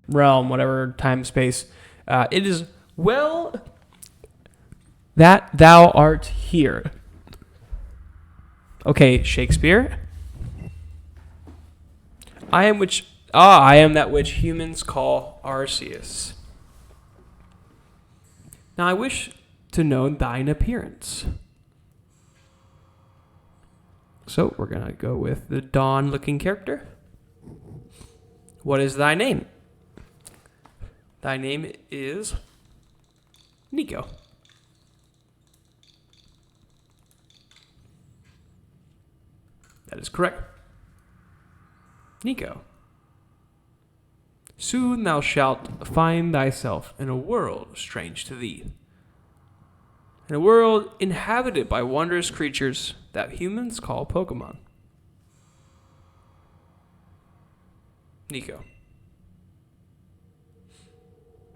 realm, whatever time, space. It is well that thou art here. Okay, Shakespeare. I am that which humans call Arceus. Now I wish to know thine appearance. So we're going to go with the Dawn-looking character. What is thy name? Thy name is Nico. That is correct. Nico. Soon thou shalt find thyself in a world strange to thee. In a world inhabited by wondrous creatures that humans call Pokémon. Nico.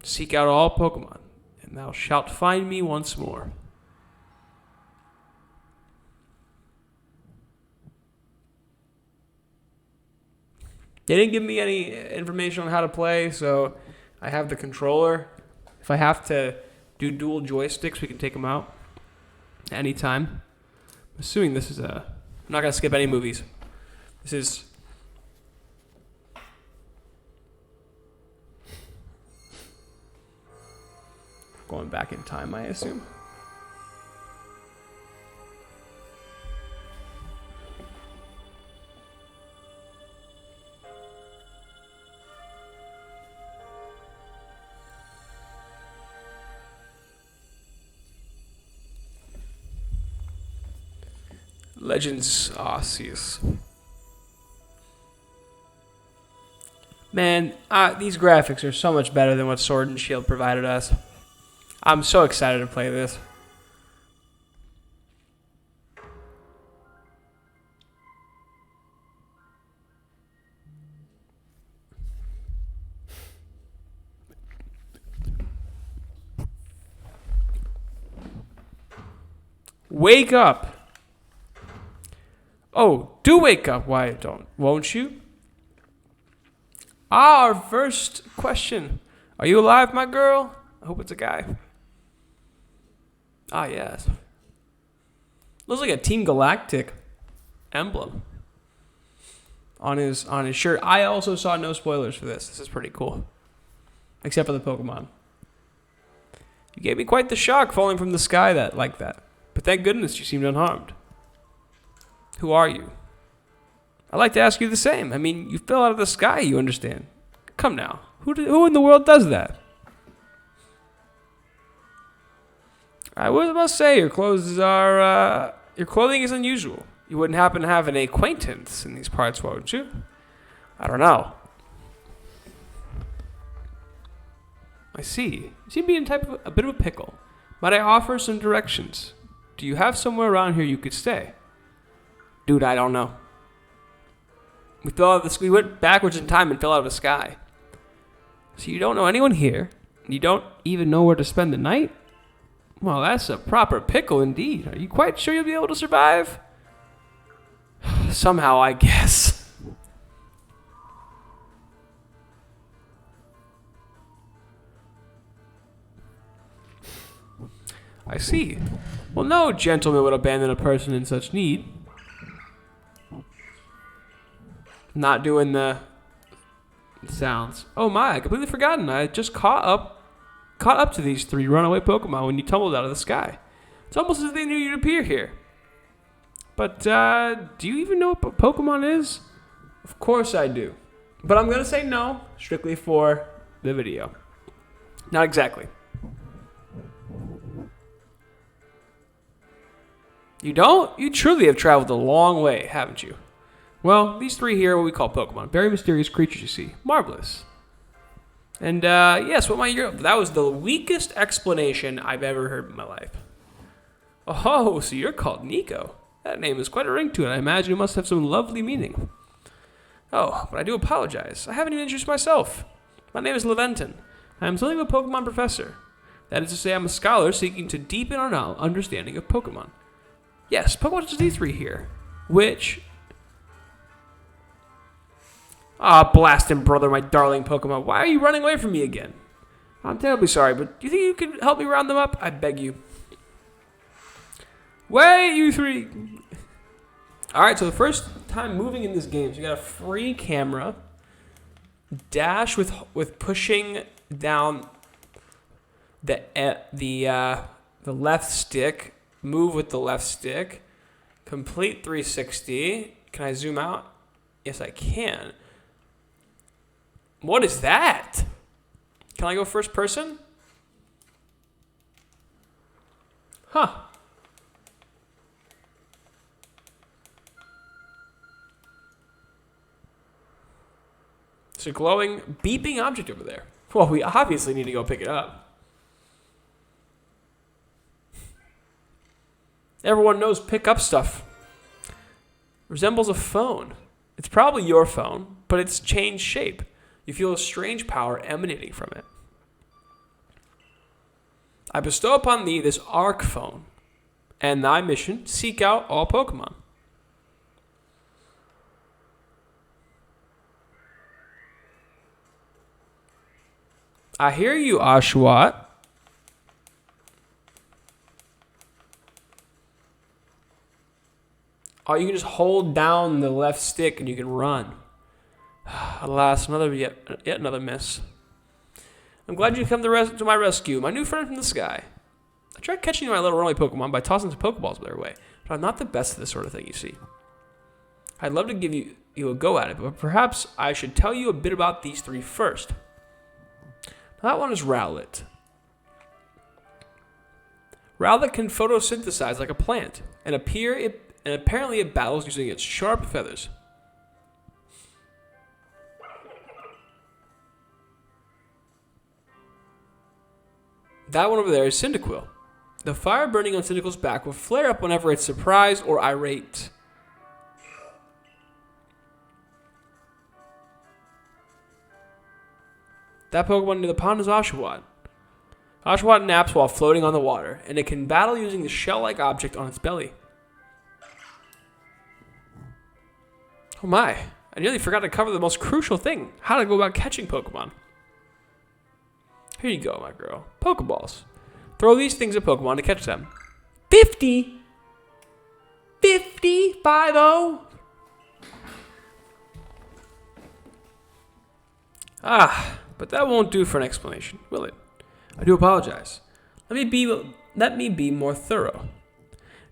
Seek out all Pokémon, and thou shalt find me once more. They didn't give me any information on how to play, so I have the controller. If I have to do dual joysticks, we can take them out anytime. I'm assuming this is I'm not going to skip any movies. This is... going back in time, I assume. Legends Arceus. Man, these graphics are so much better than what Sword and Shield provided us. I'm so excited to play this. Wake up. Oh, do wake up. Why won't you? Our first question. Are you alive, my girl? I hope it's a guy. Ah, yes. Looks like a Team Galactic emblem on his shirt. I also saw no spoilers for this. This is pretty cool. Except for the Pokemon. You gave me quite the shock falling from the sky like that. But thank goodness you seemed unharmed. Who are you? I'd like to ask you the same. I mean, you fell out of the sky, you understand. Come now. Who in the world does that? I must say, your clothing is unusual. You wouldn't happen to have an acquaintance in these parts, won't you? I don't know. I see. You seem to be in a bit of a pickle. Might I offer some directions? Do you have somewhere around here you could stay? Dude, I don't know. We went backwards in time and fell out of the sky. So you don't know anyone here? You don't even know where to spend the night? Well, that's a proper pickle indeed. Are you quite sure you'll be able to survive? Somehow, I guess. I see. Well, no gentleman would abandon a person in such need. Not doing the sounds. Oh my, I completely forgotten. I just caught up to these three runaway Pokemon when you tumbled out of the sky. It's almost as if they knew you'd appear here. But, do you even know what Pokemon is? Of course I do. But I'm going to say no, strictly for the video. Not exactly. You don't? You truly have traveled a long way, haven't you? Well, these three here are what we call Pokemon. Very mysterious creatures, you see. Marvelous. And, yes, that was the weakest explanation I've ever heard in my life. Oh, so you're called Nico. That name has quite a ring to it. I imagine it must have some lovely meaning. Oh, but I do apologize. I haven't even introduced myself. My name is Leventon. I am something of a Pokemon professor. That is to say, I'm a scholar seeking to deepen our understanding of Pokemon. Yes, Pokemon is these three here, which Ah, blasting brother, my darling Pokemon. Why are you running away from me again? I'm terribly sorry, but do you think you could help me round them up? I beg you. Wait, you three. Alright, so the first time moving in this game, so you got a free camera. Dash with pushing down the left stick. Move with the left stick. Complete 360. Can I zoom out? Yes, I can. What is that? Can I go first person? Huh. It's a glowing, beeping object over there. Well, we obviously need to go pick it up. Everyone knows pick up stuff. Resembles a phone. It's probably your phone, but it's changed shape. You feel a strange power emanating from it. I bestow upon thee this Arc phone, and thy mission, seek out all Pokemon. I hear you, Oshawott. Oh, you can just hold down the left stick and you can run. Alas, yet another miss. I'm glad you come to my rescue, my new friend from the sky. I tried catching my little runaway Pokemon by tossing some Pokeballs their way, but I'm not the best at this sort of thing, you see. I'd love to give you a go at it, but perhaps I should tell you a bit about these three first. That one is Rowlet. Rowlet can photosynthesize like a plant, and apparently it battles using its sharp feathers. That one over there is Cyndaquil. The fire burning on Cyndaquil's back will flare up whenever it's surprised or irate. That Pokemon near the pond is Oshawott. Oshawott naps while floating on the water, and it can battle using the shell-like object on its belly. Oh my, I nearly forgot to cover the most crucial thing, how to go about catching Pokemon. Here you go, my girl. Pokeballs. Throw these things at Pokemon to catch them. 50? 50? 5-0? Ah, but that won't do for an explanation, will it? I do apologize. Let me be more thorough.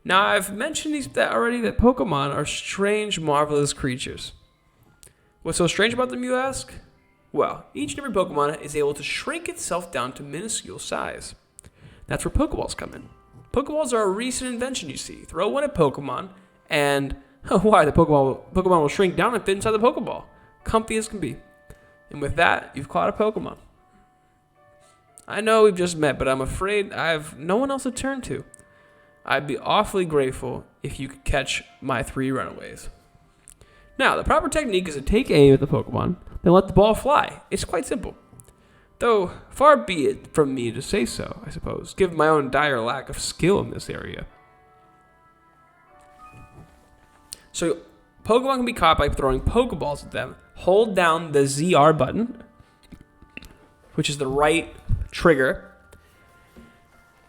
Now, I've mentioned already that Pokemon are strange, marvelous creatures. What's so strange about them, you ask? Well, each and every Pokemon is able to shrink itself down to minuscule size. That's where Pokeballs come in. Pokeballs are a recent invention, you see. Throw one at Pokemon, and the Pokemon will shrink down and fit inside the Pokeball. Comfy as can be. And with that, you've caught a Pokemon. I know we've just met, but I'm afraid I have no one else to turn to. I'd be awfully grateful if you could catch my 3 runaways. Now, the proper technique is to take aim at the Pokemon, then let the ball fly. It's quite simple. Though, far be it from me to say so, I suppose, given my own dire lack of skill in this area. So, Pokemon can be caught by throwing Pokeballs at them. Hold down the ZR button, which is the right trigger,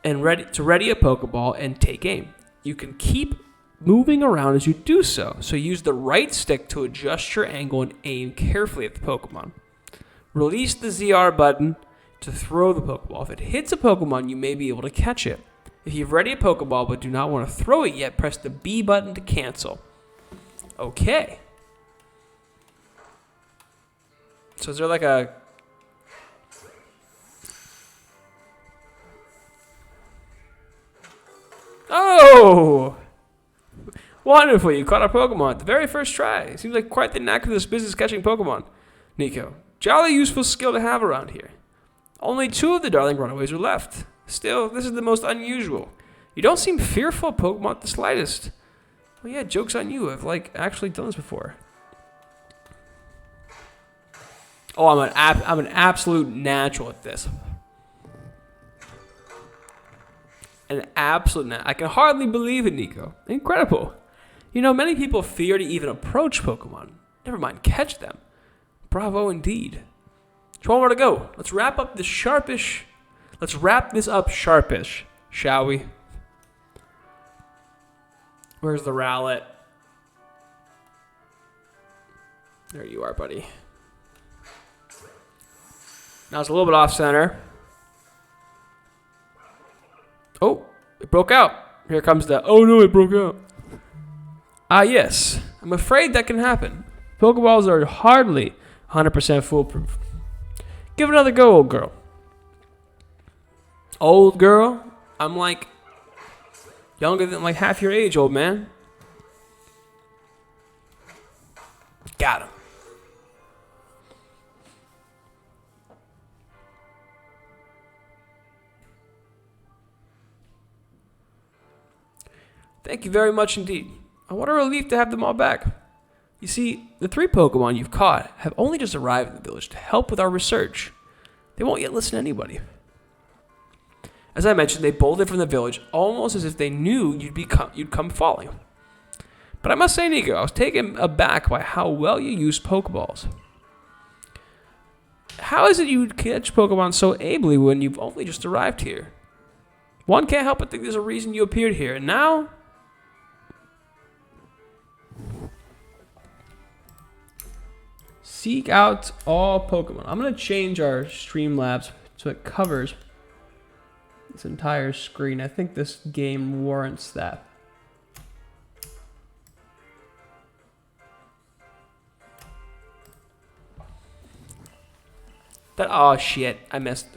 and ready a Pokeball and take aim. You can keep moving around as you do so, so use the right stick to adjust your angle and aim carefully at the Pokemon. Release the ZR button to throw the Pokeball. If it hits a Pokemon, you may be able to catch it. If you've ready a Pokeball but do not want to throw it yet, press the B button to cancel. Okay. So is there like a... Oh! Wonderful, you caught a Pokemon at the very first try. Seems like quite the knack of this business catching Pokemon. Nico, jolly useful skill to have around here. Only 2 of the darling runaways are left. Still, this is the most unusual. You don't seem fearful of Pokemon the slightest. Well, yeah, joke's on you. I've, actually done this before. Oh, I'm an absolute natural at this. An absolute natural. I can hardly believe it, Nico. Incredible. You know, many people fear to even approach Pokemon. Never mind catch them. Bravo indeed. 12 more to go. Let's wrap this up sharpish, shall we? Where's the Rowlet? There you are, buddy. Now it's a little bit off center. Oh, it broke out. Here comes the, oh no, it broke out. Ah, yes. I'm afraid that can happen. Pokeballs are hardly 100% foolproof. Give it another go, old girl. Old girl? I'm like younger than like half your age, old man. Got him. Thank you very much indeed. What a relief to have them all back. You see, the 3 Pokemon you've caught have only just arrived in the village to help with our research. They won't yet listen to anybody. As I mentioned, they bolted from the village almost as if they knew you'd come falling. But I must say, Nico, I was taken aback by how well you use Pokeballs. How is it you catch Pokemon so ably when you've only just arrived here? One can't help but think there's a reason you appeared here, and now... Seek out all Pokemon. I'm going to change our Streamlabs so it covers this entire screen. I think this game warrants that. Oh shit, I missed.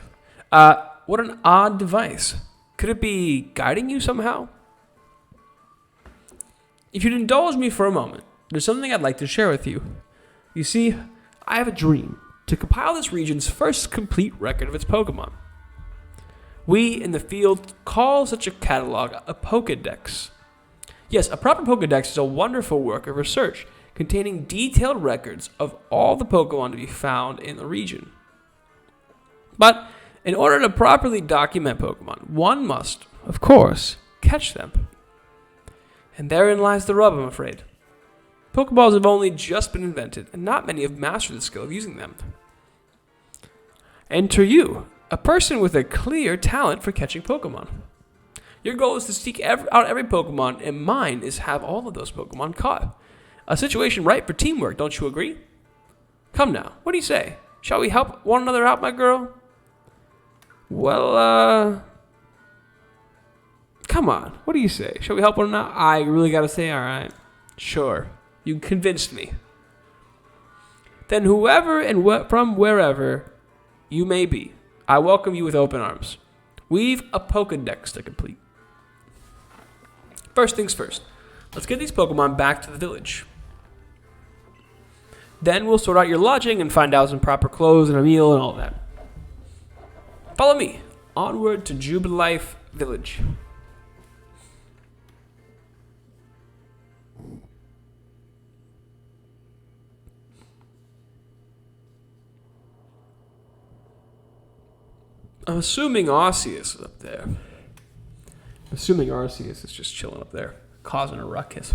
What an odd device. Could it be guiding you somehow? If you'd indulge me for a moment, there's something I'd like to share with you. You see, I have a dream to compile this region's first complete record of its Pokemon. We in the field call such a catalog a Pokédex. Yes, a proper Pokédex is a wonderful work of research containing detailed records of all the Pokemon to be found in the region. But in order to properly document Pokemon, one must, of course, catch them. And therein lies the rub, I'm afraid. Pokeballs have only just been invented, and not many have mastered the skill of using them. Enter you, a person with a clear talent for catching Pokemon. Your goal is to seek out every Pokemon, and mine is have all of those Pokemon caught. A situation ripe for teamwork, don't you agree? Come now, what do you say? Shall we help one another out, my girl? Well, come on, what do you say? Shall we help one another? I really gotta say, alright. Sure, you convinced me. Then whoever and from wherever you may be, I welcome you with open arms. We've a Pokédex to complete. First things first, let's get these Pokemon back to the village. Then we'll sort out your lodging and find out some proper clothes and a meal and all that. Follow me, onward to Jubilife Village. I'm assuming Arceus is up there. Assuming Arceus is just chilling up there, causing a ruckus.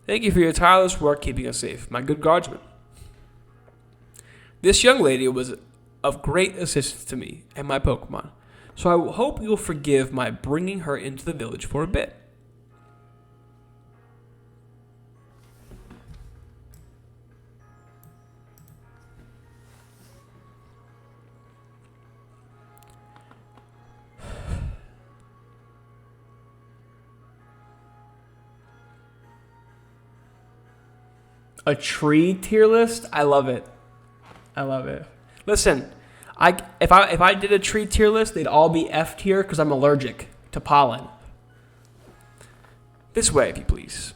Thank you for your tireless work keeping us safe, my good guardsman. This young lady was of great assistance to me and my Pokemon, so I hope you'll forgive my bringing her into the village for a bit. A tree tier list? I love it. I love it. Listen, if I did a tree tier list, they'd all be F tier because I'm allergic to pollen. This way, if you please.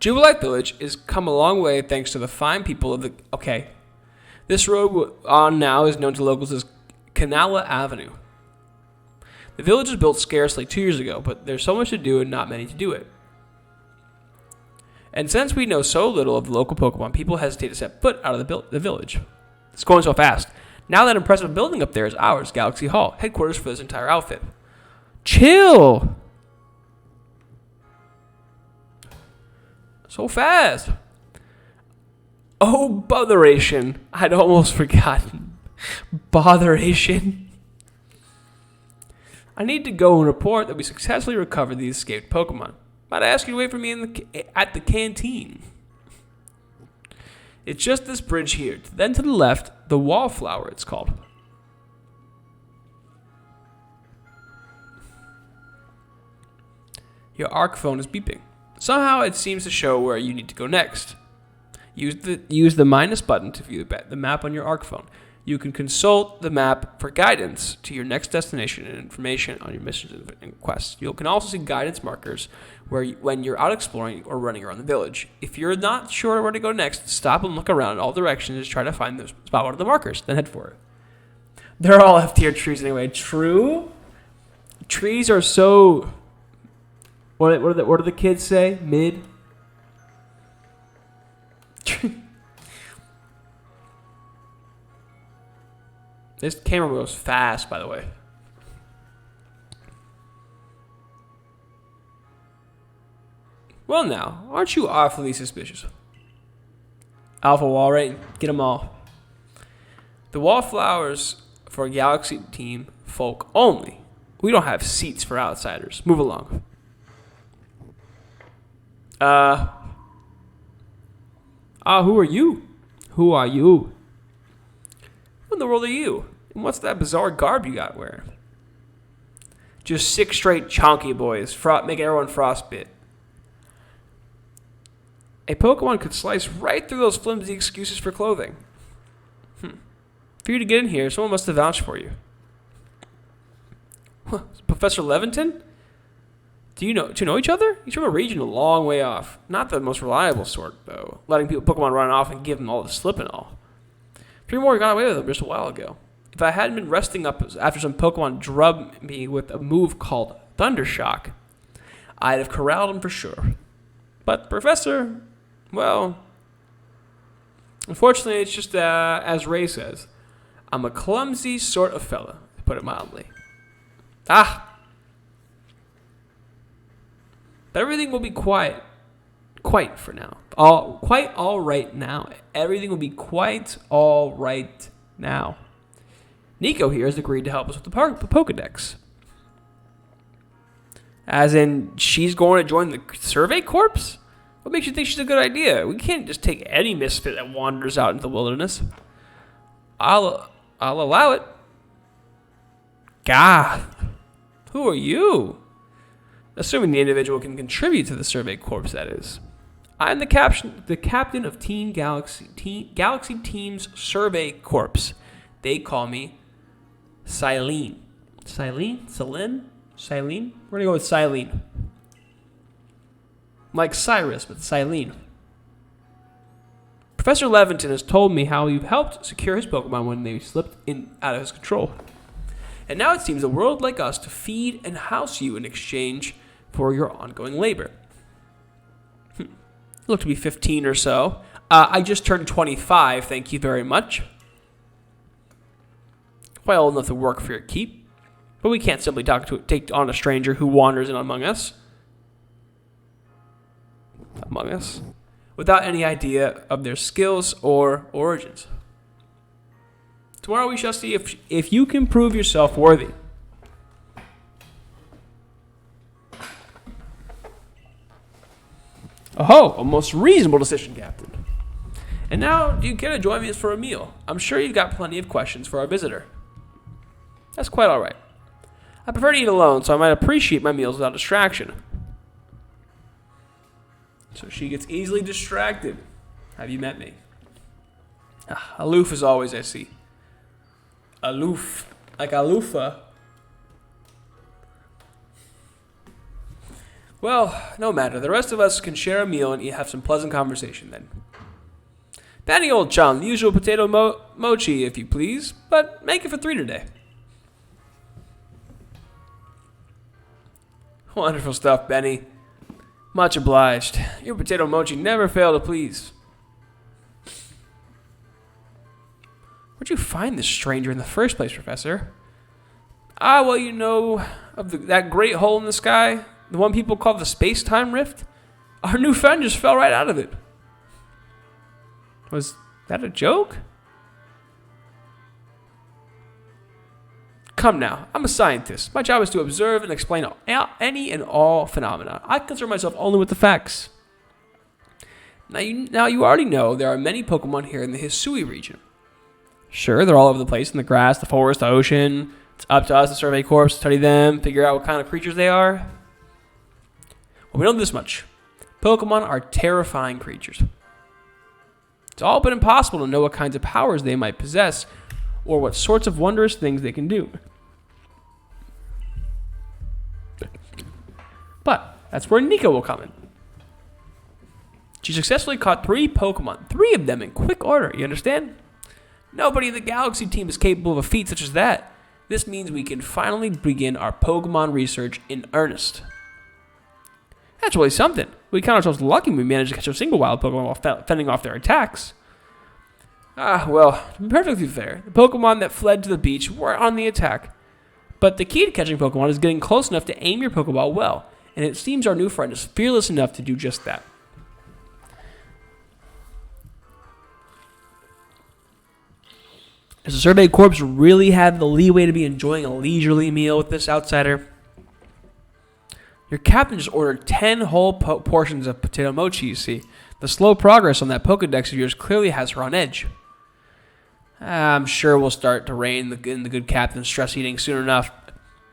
Jubilife Village is come a long way thanks to the fine people of the... Okay. This road on now is known to locals as Canala Avenue. The village was built scarcely 2 years ago, but there's so much to do and not many to do it. And since we know so little of the local Pokemon, people hesitate to set foot out of the village. It's going so fast. Now that impressive building up there is ours, Galaxy Hall, headquarters for this entire outfit. Chill! So fast! Oh, botheration. I'd almost forgotten. Botheration. I need to go and report that we successfully recovered the escaped Pokemon. Might I ask you to wait for me at the canteen? It's just this bridge here. Then to the left, the Wallflower it's called. Your ARC phone is beeping. Somehow it seems to show where you need to go next. Use the minus button to view the map on your ARC phone. You can consult the map for guidance to your next destination and information on your missions and quests. You can also see guidance markers when you're out exploring or running around the village. If you're not sure where to go next, stop and look around in all directions to try to find the spot one of the markers, then head for it. They're all F-tier trees anyway. True? Trees are so... What do the kids say? Mid? This camera goes fast, by the way. Well now, aren't you awfully suspicious? Alpha Wall, right? Get them all. The Wallflowers for Galaxy Team folk only. We don't have seats for outsiders. Move along. Who are you? Who are you? Who in the world are you? And what's that bizarre garb you got wearing? Just 6 straight chonky boys, making everyone frostbit. A Pokemon could slice right through those flimsy excuses for clothing. For you to get in here, someone must have vouched for you. Professor Leventon? Do you know each other? He's from a region a long way off. Not the most reliable sort, though. Letting Pokemon run off and give them all the slip and all. 3 more got away with them just a while ago. If I hadn't been resting up after some Pokemon drubbed me with a move called Thundershock, I'd have corralled him for sure. But Professor, well, unfortunately, it's just as Ray says, I'm a clumsy sort of fella, to put it mildly. But everything will be quite for now. Quite all right now. Everything will be quite all right now. Nico here has agreed to help us with the Pokedex. As in, she's going to join the Survey Corps? What makes you think she's a good idea? We can't just take any misfit that wanders out into the wilderness. I'll allow it. God. Who are you? Assuming the individual can contribute to the Survey Corps, that is. I'm the captain of Team Galaxy Team's Survey Corps. They call me Silene. Silene? Silene? We're going to go with Silene. Like Cyrus, but Silene. Professor Leventon has told me how you've helped secure his Pokemon when they slipped out of his control. And now it seems a world like us to feed and house you in exchange for your ongoing labor. You look to be 15 or so. I just turned 25, thank you very much. Quite old enough to work for your keep. But we can't simply take on a stranger who wanders in among us. Without any idea of their skills or origins. Tomorrow we shall see if you can prove yourself worthy. Oh, a most reasonable decision, Captain. And now, do you care to join me for a meal? I'm sure you've got plenty of questions for our visitor. That's quite all right. I prefer to eat alone, so I might appreciate my meals without distraction. So she gets easily distracted. Have you met me? Aloof as always, I see. Aloof. Like aloofa. Well, no matter. The rest of us can share a meal and have some pleasant conversation then. Danny old chum, the usual potato mochi, if you please, but make it for 3 today. Wonderful stuff, Benny. Much obliged. Your potato mochi never fail to please. Where'd you find this stranger in the first place, Professor? Ah, well, you know of that great hole in the sky? The one people call the space-time rift? Our new friend just fell right out of it. Was that a joke? Come now, I'm a scientist. My job is to observe and explain any and all phenomena. I concern myself only with the facts. Now you already know there are many Pokemon here in the Hisui region. Sure, they're all over the place in the grass, the forest, the ocean. It's up to us, the Survey Corps, to study them, figure out what kind of creatures they are. Well, we know this much. Pokemon are terrifying creatures. It's all but impossible to know what kinds of powers they might possess or what sorts of wondrous things they can do. But that's where Nico will come in. She successfully caught 3 Pokemon, 3 of them in quick order, you understand? Nobody in the Galaxy team is capable of a feat such as that. This means we can finally begin our Pokemon research in earnest. That's really something. We count ourselves lucky we managed to catch a single wild Pokemon while fending off their attacks. Well, to be perfectly fair, the Pokemon that fled to the beach were on the attack. But the key to catching Pokemon is getting close enough to aim your Pokeball well, and it seems our new friend is fearless enough to do just that. Does the Survey Corps really have the leeway to be enjoying a leisurely meal with this outsider? Your captain just ordered 10 whole portions of potato mochi, you see. The slow progress on that Pokedex of yours clearly has her on edge. I'm sure we'll start to rein in the good captain's stress eating soon enough.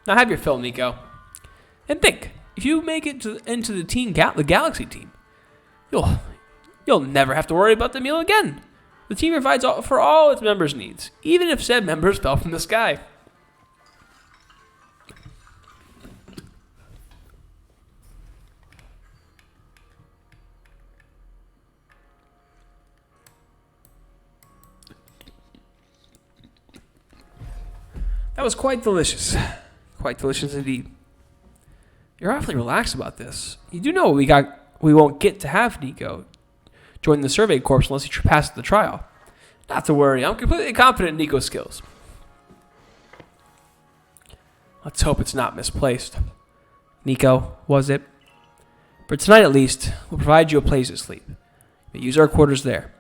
Now have your fill, Nico. And think, if you make it into the Galaxy team, you'll never have to worry about the meal again. The team provides for all its members' needs, even if said members fell from the sky. That was quite delicious. Quite delicious indeed. You're awfully relaxed about this. You do know we won't get to have Nico join the Survey Corps unless he passes the trial. Not to worry, I'm completely confident in Nico's skills. Let's hope it's not misplaced. Nico, was it? For tonight at least, we'll provide you a place to sleep. We'll use our quarters there.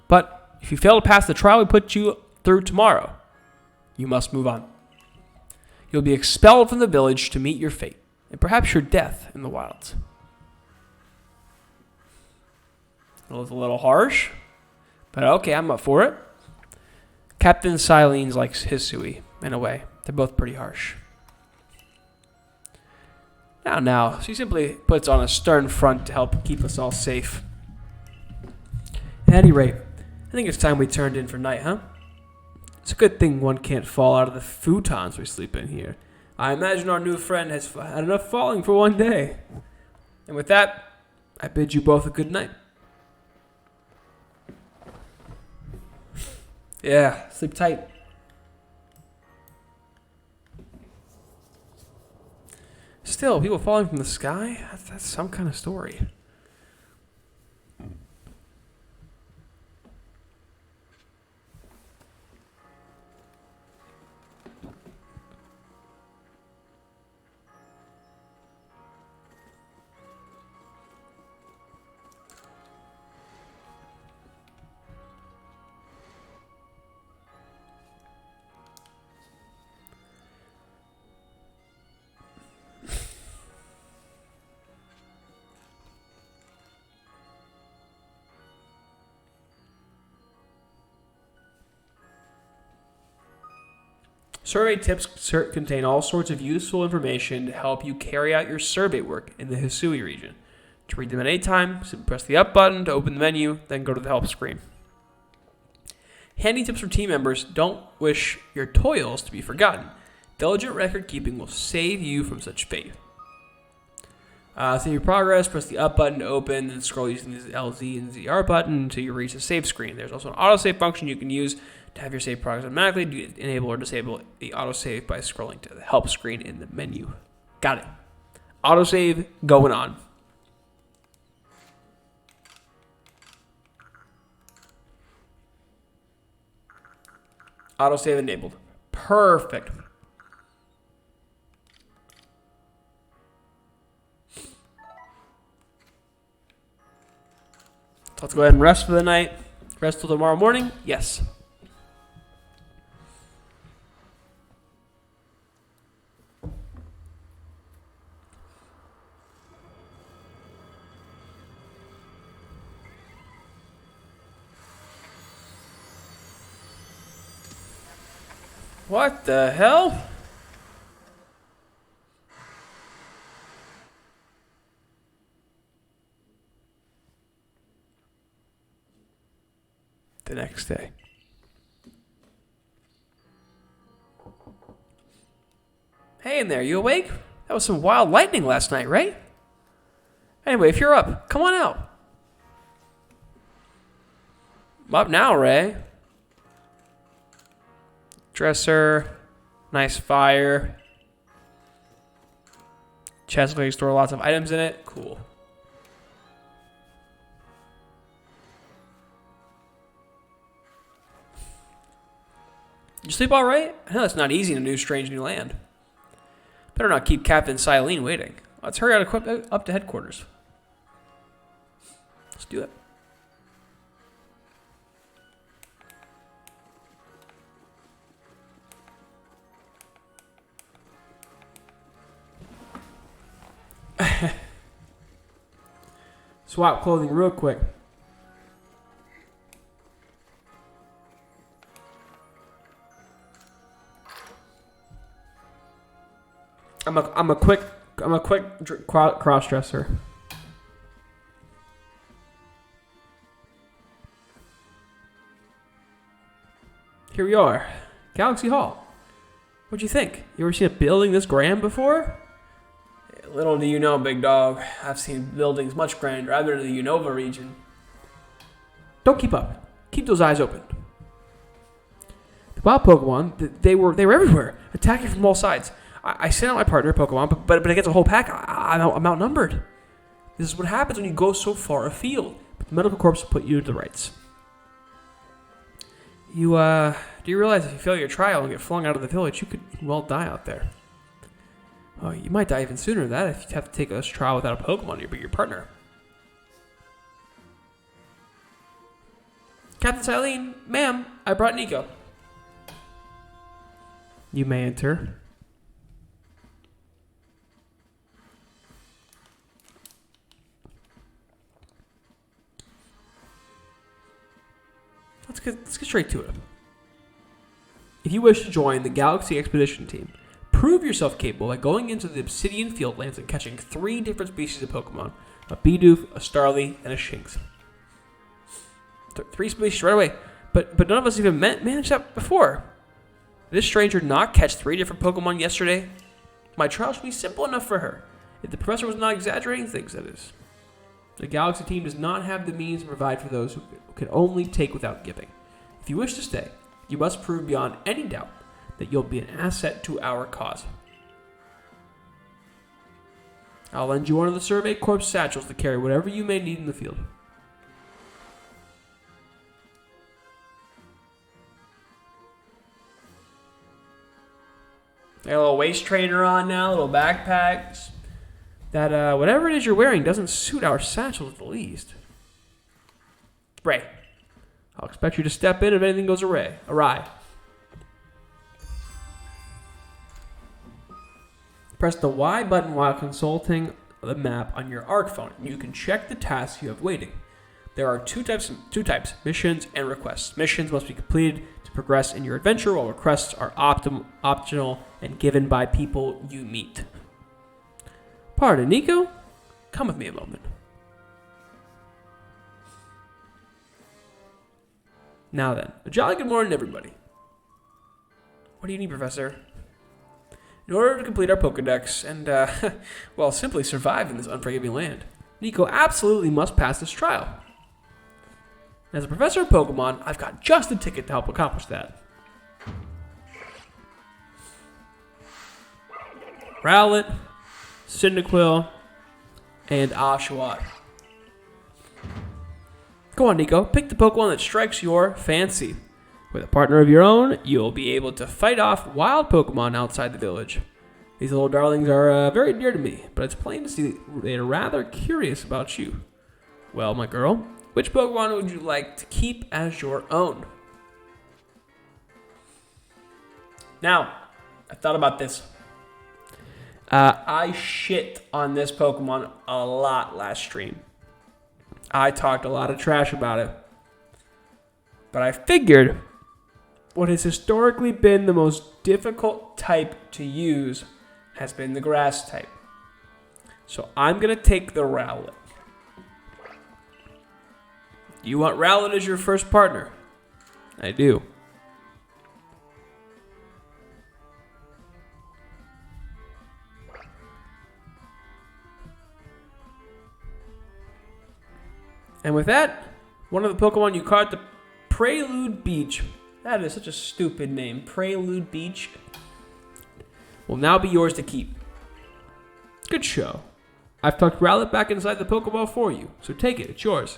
But if you fail to pass the trial we put you through tomorrow, you must move on. You'll be expelled from the village to meet your fate, and perhaps your death in the wilds. It was a little harsh, but okay, I'm up for it. Captain Silene's like Hisui, in a way. They're both pretty harsh. Now, she simply puts on a stern front to help keep us all safe. At any rate, I think it's time we turned in for night, huh? It's a good thing one can't fall out of the futons we sleep in here. I imagine our new friend has had enough falling for one day. And with that, I bid you both a good night. Yeah, sleep tight. Still, people falling from the sky? That's some kind of story. Survey tips contain all sorts of useful information to help you carry out your survey work in the Hisui region. To read them at any time, simply press the up button to open the menu, then go to the help screen. Handy tips for team members: don't wish your toils to be forgotten. Diligent record keeping will save you from such fate. Save your progress, press the up button to open, then scroll using the LZ and ZR button until you reach the save screen. There's also an autosave function you can use to have your save progress automatically. Enable or disable the autosave by scrolling to the help screen in the menu. Got it. Autosave going on. Autosave enabled. Perfect. Let's go ahead and rest for the night. Rest till tomorrow morning? Yes. What the hell? The next day. Hey in there, you awake? That was some wild lightning last night, right? Anyway, if you're up, come on out. I'm up now, Ray. Dresser, nice fire. Chest where you store lots of items in it. Cool. You sleep all right? I know it's not easy in a new, strange new land. Better not keep Captain Silene waiting. Let's hurry up to headquarters. Let's do it. Swap clothing real quick. I'm a quick cross dresser. Here we are, Galaxy Hall. What'd you think? You ever seen a building this grand before? Little do you know, big dog. I've seen buildings much grander. I've been to the Unova region. Don't keep up. Keep those eyes open. The wild Pokemon, they were everywhere, attacking from all sides. I sent out my partner, Pokemon, but against a whole pack, I'm outnumbered. This is what happens when you go so far afield. But the medical corps put you to the rights. Do you realize if you fail your trial and get flung out of the village, you could well die out there? Oh, you might die even sooner than that if you have to take a trial without a Pokemon to be your partner. Captain Silene, ma'am, I brought Nico. You may enter. Let's get straight to it. If you wish to join the Galaxy Expedition Team, prove yourself capable by going into the Obsidian Fieldlands and catching 3 different species of Pokemon. A Bidoof, a Starly, and a Shinx. 3 species right away. But none of us even managed that before. Did this stranger not catch 3 different Pokemon yesterday? My trial should be simple enough for her. If the professor was not exaggerating things, that is. The Galaxy team does not have the means to provide for those who can only take without giving. If you wish to stay, you must prove beyond any doubt that you'll be an asset to our cause. I'll lend you one of the Survey Corps satchels to carry whatever you may need in the field. Got a little waist trainer on now, little backpacks. That whatever it is you're wearing doesn't suit our satchel at the least. Ray, I'll expect you to step in if anything goes awry. Press the Y button while consulting the map on your ARC phone. You can check the tasks you have waiting. There are two types, missions and requests. Missions must be completed to progress in your adventure, while requests are optional and given by people you meet. Pardon, Nico? Come with me a moment. Now then, a jolly good morning, everybody. What do you need, Professor? In order to complete our Pokedex and, well, simply survive in this unforgiving land, Nico absolutely must pass this trial. As a professor of Pokemon, I've got just the ticket to help accomplish that. Rowlet, Cyndaquil, and Oshawott. Go on, Nico. Pick the Pokemon that strikes your fancy. With a partner of your own, you'll be able to fight off wild Pokemon outside the village. These little darlings are very dear to me, but it's plain to see they're rather curious about you. Well, my girl, which Pokemon would you like to keep as your own? Now, I thought about this. I shit on this Pokemon a lot last stream. I talked a lot of trash about it. But I figured what has historically been the most difficult type to use has been the grass type. So I'm going to take the Rowlet. You want Rowlet as your first partner? I do. And with that, one of the Pokemon you caught at the Prelude Beach. That is such a stupid name. Prelude Beach. Will now be yours to keep. Good show. I've tucked Rowlet back inside the Pokeball for you, so take it. It's yours.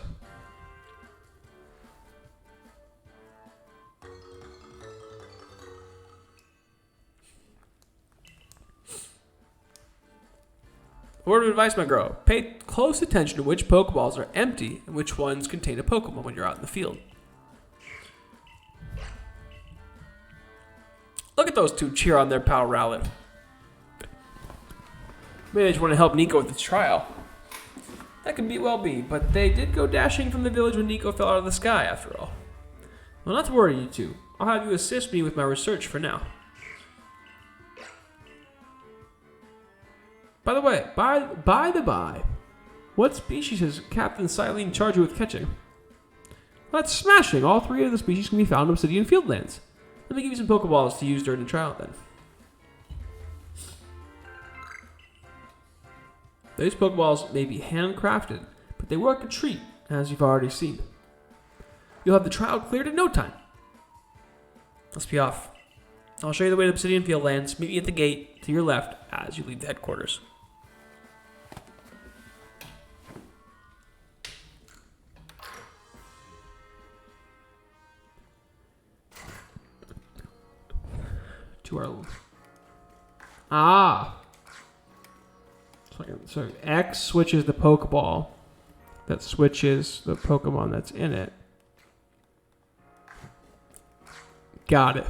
Word of advice, my girl. Pay close attention to which Pokeballs are empty and which ones contain a Pokemon when you're out in the field. Look at those two cheer on their pal Rowlet. Maybe they just want to help Nico with the trial. That could well be, but they did go dashing from the village when Nico fell out of the sky, after all. Well, not to worry, you two. I'll have you assist me with my research for now. By the way, by the by, what species has Captain Silene charged you with catching? Well, that's smashing. All three of the species can be found in Obsidian Fieldlands. Let me give you some Pokeballs to use during the trial, then. Those Pokeballs may be handcrafted, but they work a treat, as you've already seen. You'll have the trial cleared in no time. Let's be off. I'll show you the way to Obsidian Fieldlands. Meet me at the gate to your left as you leave the headquarters. To our so X switches the Pokeball that switches the Pokemon that's in it. Got it.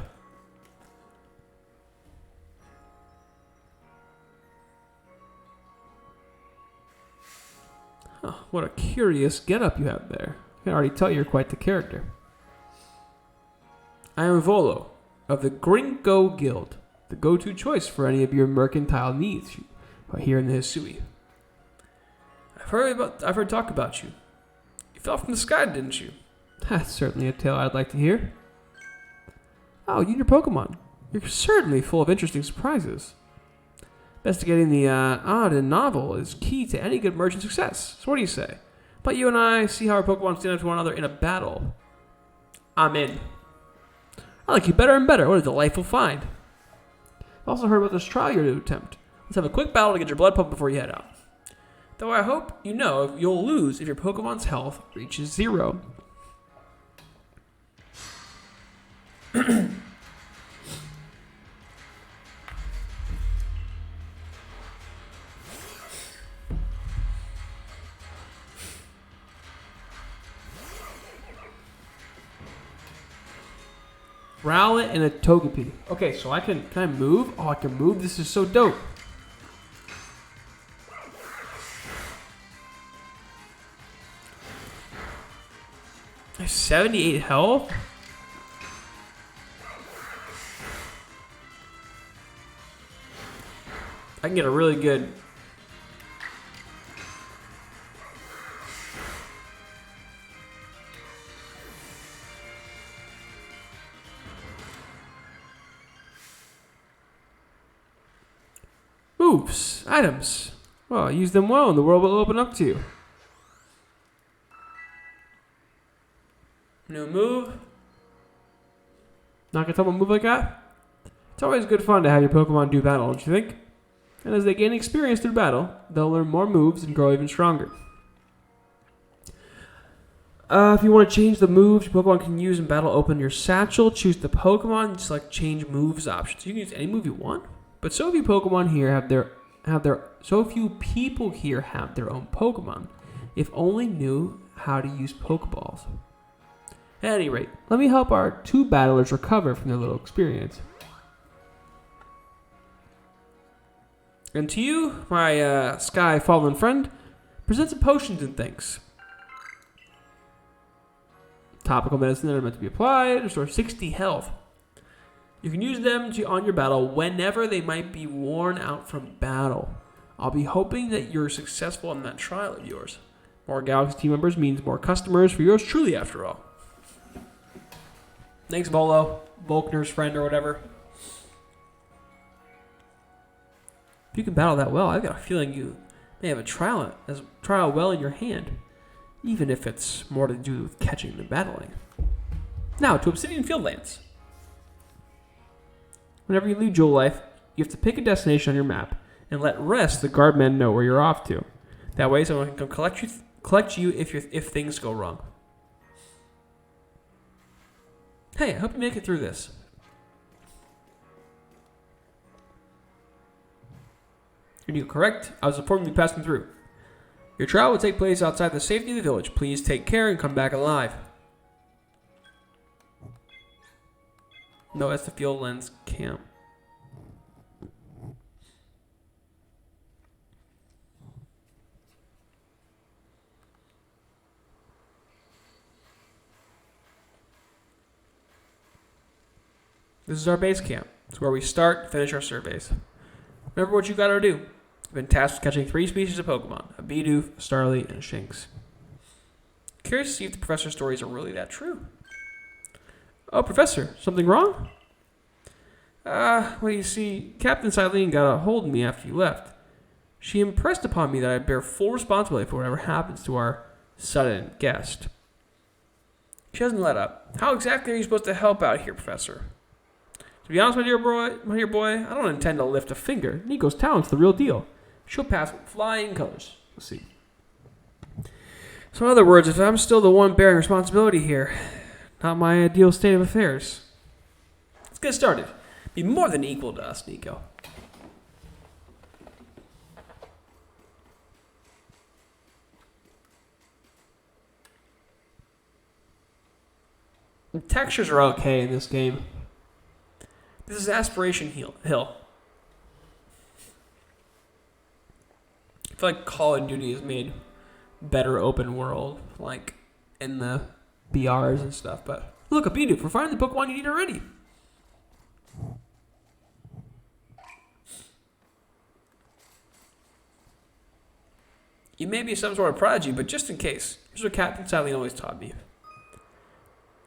Huh, what a curious getup you have there. I can already tell you're quite the character. I am Volo of the Gringo Guild, the go-to choice for any of your mercantile needs here in the Hisui. I've heard talk about you. You fell from the sky, didn't you? That's certainly a tale I'd like to hear. Oh, you and your Pokemon. You're certainly full of interesting surprises. Investigating the odd and novel is key to any good merchant success. So what do you say? But you and I see how our Pokemon stand up to one another in a battle. I'm in. I like you better and better. What a delightful find. I've also heard about this trial you're to attempt. Let's have a quick battle to get your blood pumped before you head out. Though I hope you know you'll lose if your Pokemon's health reaches 0. Rowlet and a Togepi. Okay, so can I move? Oh, I can move? This is so dope. I have 78 health? I can get a really good... Moves, items. Well, use them well and the world will open up to you. New move. Not gonna tell them a move like that? It's always good fun to have your Pokemon do battle, don't you think? And as they gain experience through battle, they'll learn more moves and grow even stronger. If you want to change the moves your Pokemon can use in battle, open your satchel, choose the Pokemon, and select change moves options. You can use any move you want, but so few Pokemon here so few people here have their own Pokemon. If only knew how to use Pokeballs. At any rate, let me help our two battlers recover from their little experience. And to you, my Sky Fallen friend, present some potions and things. Topical medicine that are meant to be applied, restore 60 health. You can use them on your battle whenever they might be worn out from battle. I'll be hoping that you're successful in that trial of yours. More Galaxy team members means more customers for yours truly, after all. Thanks, Volo, Volkner's friend or whatever. If you can battle that well, I've got a feeling you may have a trial well in your hand, even if it's more to do with catching than battling. Now, to Obsidian Fieldlands. Whenever you leave Jewel Life, you have to pick a destination on your map and let Rest, the guardmen, know where you're off to. That way, someone can come collect you if things go wrong. Hey, I hope you make it through this. You're correct. I was informed you passing through. Your trial will take place outside the safety of the village. Please take care and come back alive. No, that's the Fieldlands camp. This is our base camp. It's where we start and finish our surveys. Remember what you gotta do. You've been tasked with catching 3 species of Pokemon: a Bidoof, a Starly, and a Shinx. Curious to see if the professor's stories are really that true. Oh, Professor, something wrong? Well, you see, Captain Silene got a hold of me after you left. She impressed upon me that I bear full responsibility for whatever happens to our sudden guest. She hasn't let up. How exactly are you supposed to help out here, Professor? To be honest, my dear boy, I don't intend to lift a finger. Nico's talent's the real deal. She'll pass with flying colors. We'll see. So in other words, if I'm still the one bearing responsibility here, not my ideal state of affairs. Let's get started. Be more than equal to us, Nico. The textures are okay in this game. This is Aspiration Hill. I feel like Call of Duty has made better open world, like in the BRs and stuff. But look, a Bidoof. We're finding the Pokemon you need already. You may be some sort of prodigy, but just in case, here's what Captain Silene always taught me.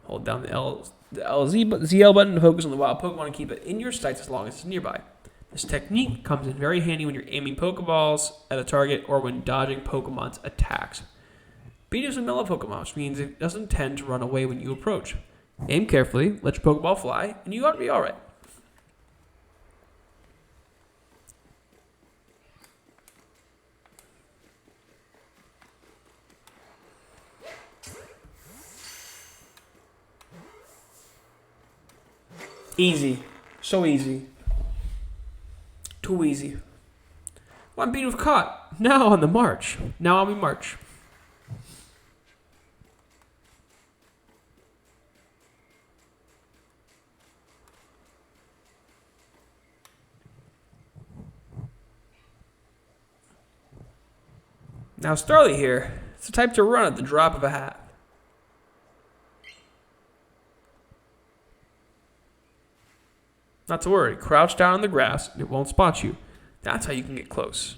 Hold down the ZL button to focus on the wild Pokemon and keep it in your sights as long as it's nearby. This technique comes in very handy when you're aiming Pokeballs at a target or when dodging Pokemon's attacks. Bidoof is a mellow Pokemon, which means it doesn't tend to run away when you approach. Aim carefully, let your Pokeball fly, and you ought to be alright. Easy. So easy. Too easy. One Bidoof caught. Now on the march. Now we march. Now Starly here. It's the type to run at the drop of a hat. Not to worry, crouch down in the grass and it won't spot you. That's how you can get close.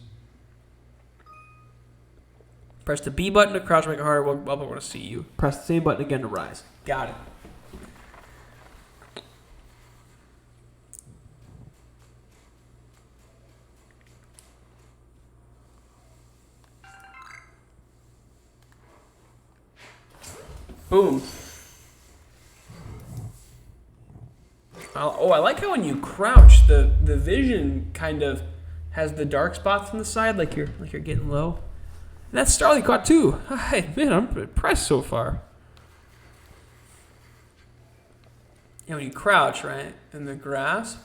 Press the B button to crouch, make it harder while I want to see you. Press the same button again to rise. Got it. Boom. I like how when you crouch, the vision kind of has the dark spots on the side, like you're getting low. And that's Starly caught too. Hey, man, I'm impressed so far. And when you crouch, right, in the grass,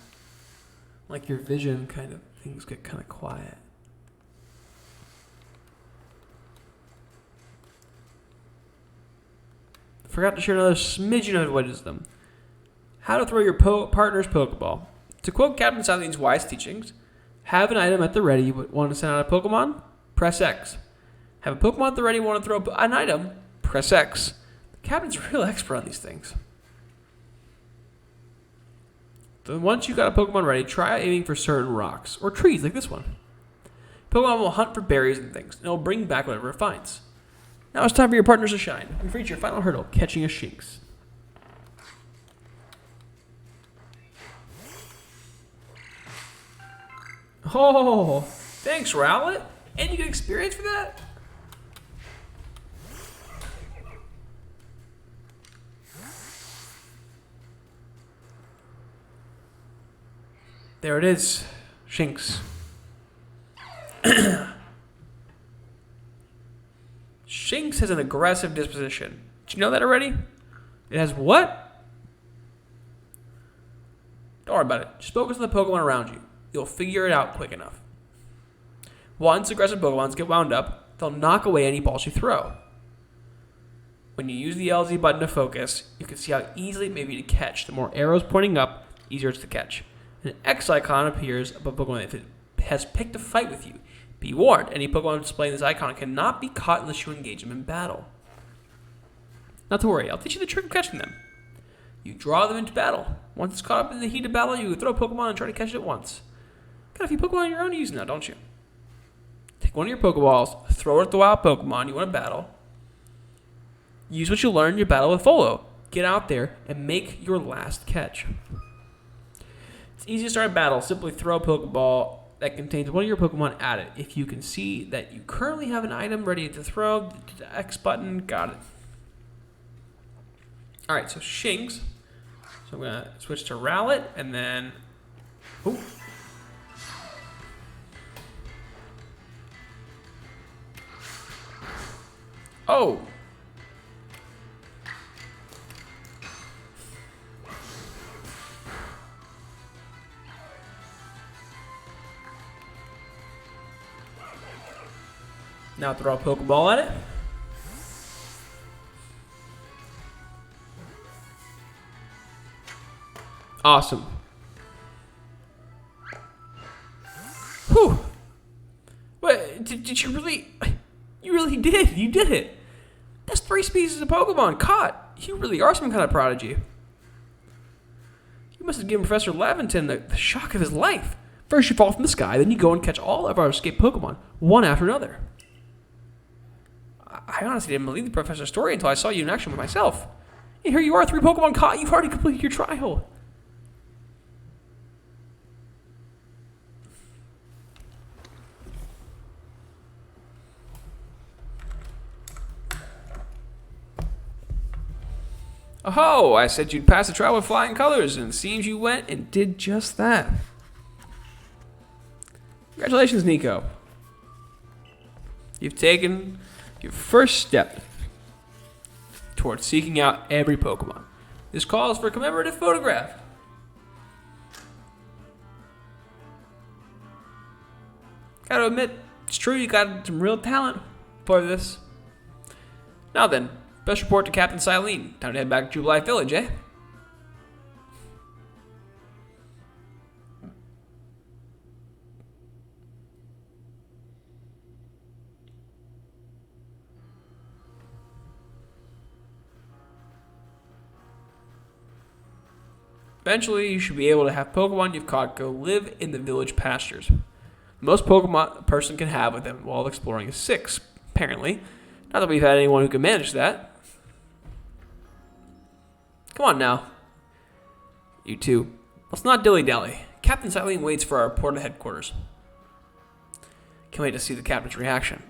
like your vision kind of, things get kind of quiet. Forgot to share another smidgen of wisdom. How to throw your partner's Pokeball. To quote Captain Silen's wise teachings, have an item at the ready but want to send out a Pokemon? Press X. Have a Pokemon at the ready want to throw an item? Press X. The Captain's a real expert on these things. So once you got a Pokemon ready, try aiming for certain rocks or trees like this one. Pokemon will hunt for berries and things, and it will bring back whatever it finds. Now it's time for your partners to shine. We've reached your final hurdle, catching a Shinx. Oh, thanks, Rowlet. And you get experience for that? There it is, Shinx. Shinx has an aggressive disposition. Did you know that already? It has what? Don't worry about it. Just focus on the Pokemon around you. You'll figure it out quick enough. Once aggressive Pokemons get wound up, they'll knock away any balls you throw. When you use the LZ button to focus, you can see how easily it may be to catch. The more arrows pointing up, the easier it's to catch. An X icon appears above Pokemon if it has picked a fight with you. Be warned, any Pokemon displaying this icon cannot be caught unless you engage them in battle. Not to worry, I'll teach you the trick of catching them. You draw them into battle. Once it's caught up in the heat of battle, you throw a Pokemon and try to catch it at once. Got a few Pokemon on your own to use now, don't you? Take one of your Pokeballs, throw it at the wild Pokemon you want to battle. Use what you learned in your battle with Volo. Get out there and make your last catch. It's easy to start a battle. Simply throw a Pokeball that contains one of your Pokemon at it. If you can see that you currently have an item ready to throw, the X button, got it. Alright, so Shinx. So I'm going to switch to Rowlet, and then... Ooh. Oh! Now throw a Pokeball at it. Awesome. Whew. Wait, did you really... You really did. You did it. That's 3 species of Pokemon caught. You really are some kind of prodigy. You must have given Professor Laventon the shock of his life. First you fall from the sky, then you go and catch all of our escaped Pokemon, one after another. I honestly didn't believe the professor's story until I saw you in action with myself. And here you are, 3 Pokemon caught. You've already completed your trial. Oh, I said you'd pass the trial with flying colors, and it seems you went and did just that. Congratulations, Nico. You've taken your first step towards seeking out every Pokemon. This calls for a commemorative photograph. Gotta admit, it's true you got some real talent for this. Now then, best report to Captain Silene. Time to head back to Jubilife Village, eh? Eventually, you should be able to have Pokemon you've caught go live in the village pastures. The most Pokemon a person can have with them while exploring is 6, apparently. Not that we've had anyone who can manage that. Come on now. You two. Let's not dilly-dally. Captain Silene waits for our report at headquarters. Can't wait to see the captain's reaction.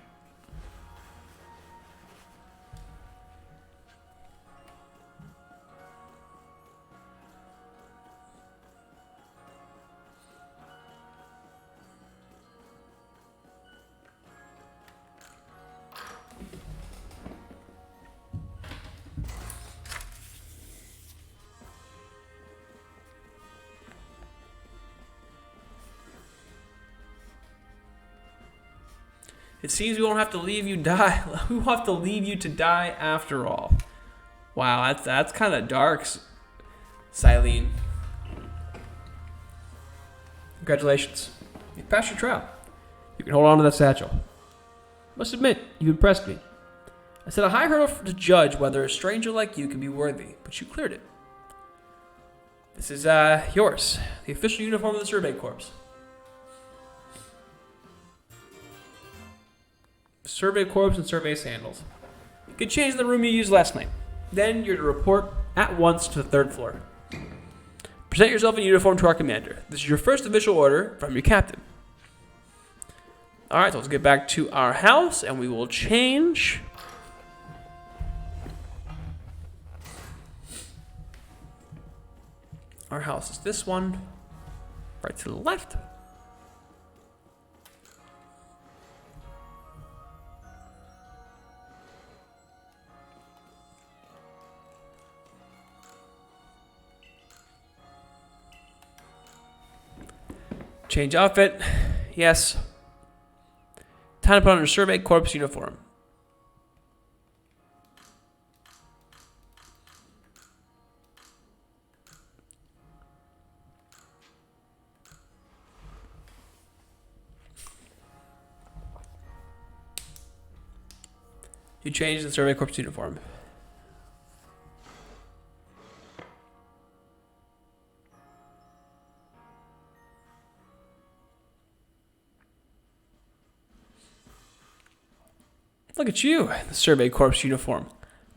It seems we won't have to leave you die. We won't have to leave you to die after all. Wow, that's kind of dark, Silene. Congratulations. You passed your trial. You can hold on to that satchel. Must admit, you impressed me. I set a high hurdle to judge whether a stranger like you can be worthy, but you cleared it. This is yours, the official uniform of the Survey Corps. Survey Corps and Survey sandals. You can change the room you used last night. Then you're to report at once to the 3rd floor. Present yourself in uniform to our commander. This is your first official order from your captain. Alright, so let's get back to our house and we will change. Our house is this one. Right to the left. Change outfit. Yes. Time to put on your Survey Corps uniform. You change the Survey Corps uniform. Look at you, the Survey Corps uniform.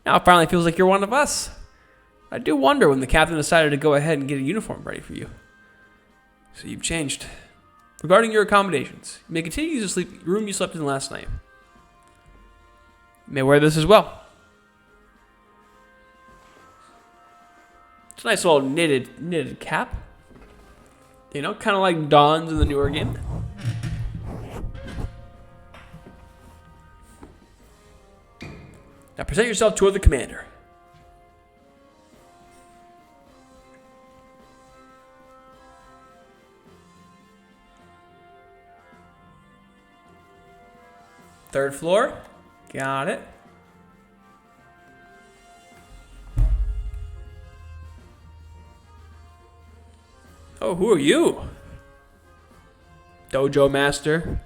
Now it finally feels like you're one of us. I do wonder when the captain decided to go ahead and get a uniform ready for you. So you've changed. Regarding your accommodations, you may continue to use the room you slept in last night. You may wear this as well. It's a nice little knitted cap. You know, kind of like Dawn's in the newer game. Now present yourself toward the commander. Third floor. Got it. Oh, who are you? Dojo master.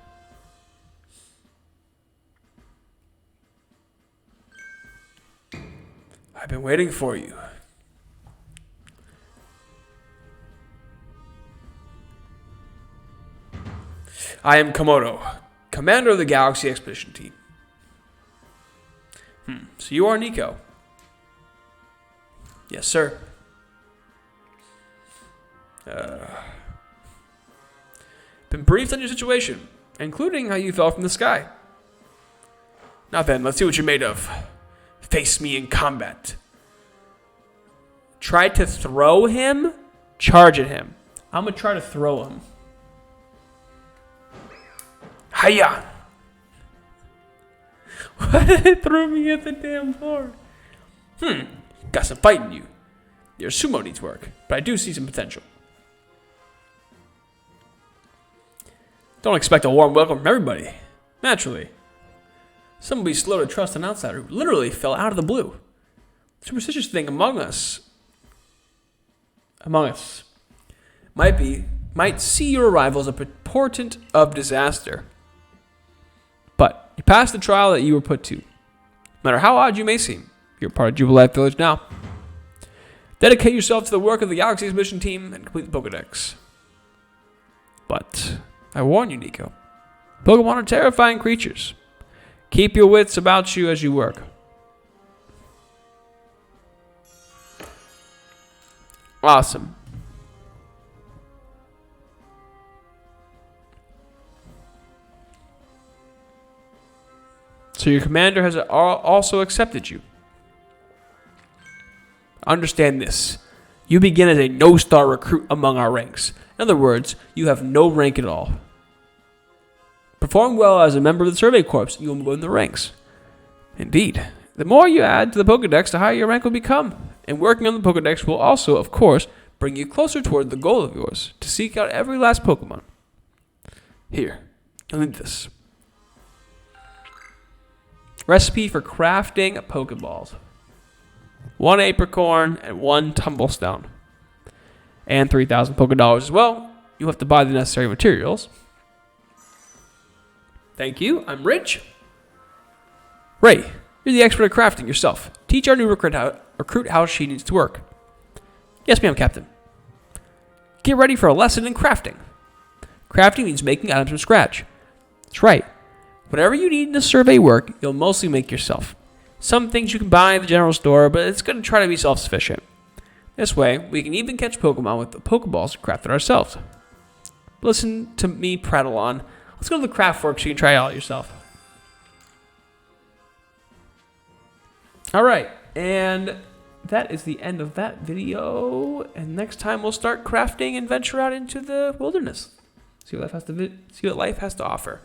I've been waiting for you. I am Komodo, commander of the Galaxy Expedition Team. So you are Nico? Yes, sir. Been briefed on your situation, including how you fell from the sky. Now then, let's see what you're made of. Face me in combat. Try to throw him, charge at him. I'm going to try to throw him. Hiya! What threw me at the damn floor? Got some fight in you. Your sumo needs work, but I do see some potential. Don't expect a warm welcome from everybody. Naturally. Some will be slow to trust an outsider who literally fell out of the blue. The superstitious thing among us might see your arrival as a portent of disaster. But you passed the trial that you were put to. No matter how odd you may seem, you're part of Jubilife Village now. Dedicate yourself to the work of the Galaxy's mission team and complete the Pokedex. But I warn you, Nico. Pokemon are terrifying creatures. Keep your wits about you as you work. Awesome. So your commander has also accepted you. Understand this. You begin as a no-star recruit among our ranks. In other words, you have no rank at all. Perform well as a member of the Survey Corps, you will move in the ranks. Indeed, the more you add to the Pokedex, the higher your rank will become. And working on the Pokedex will also, of course, bring you closer toward the goal of yours, to seek out every last Pokemon. Here, you'll need this. Recipe for crafting Pokeballs. 1 apricorn and 1 tumblestone. And 3,000 Pokedollars as well. You have to buy the necessary materials. Thank you. I'm Rich. Ray, you're the expert at crafting yourself. Teach our new recruit how she needs to work. Yes, ma'am, Captain. Get ready for a lesson in crafting. Crafting means making items from scratch. That's right. Whatever you need in the survey work, you'll mostly make yourself. Some things you can buy at the general store, but it's going to try to be self-sufficient. This way, we can even catch Pokemon with the Pokeballs crafted ourselves. Listen to me prattle on. Let's go to the craft work so you can try it out yourself. Alright, and that is the end of that video. And next time we'll start crafting and venture out into the wilderness. See what life has to offer.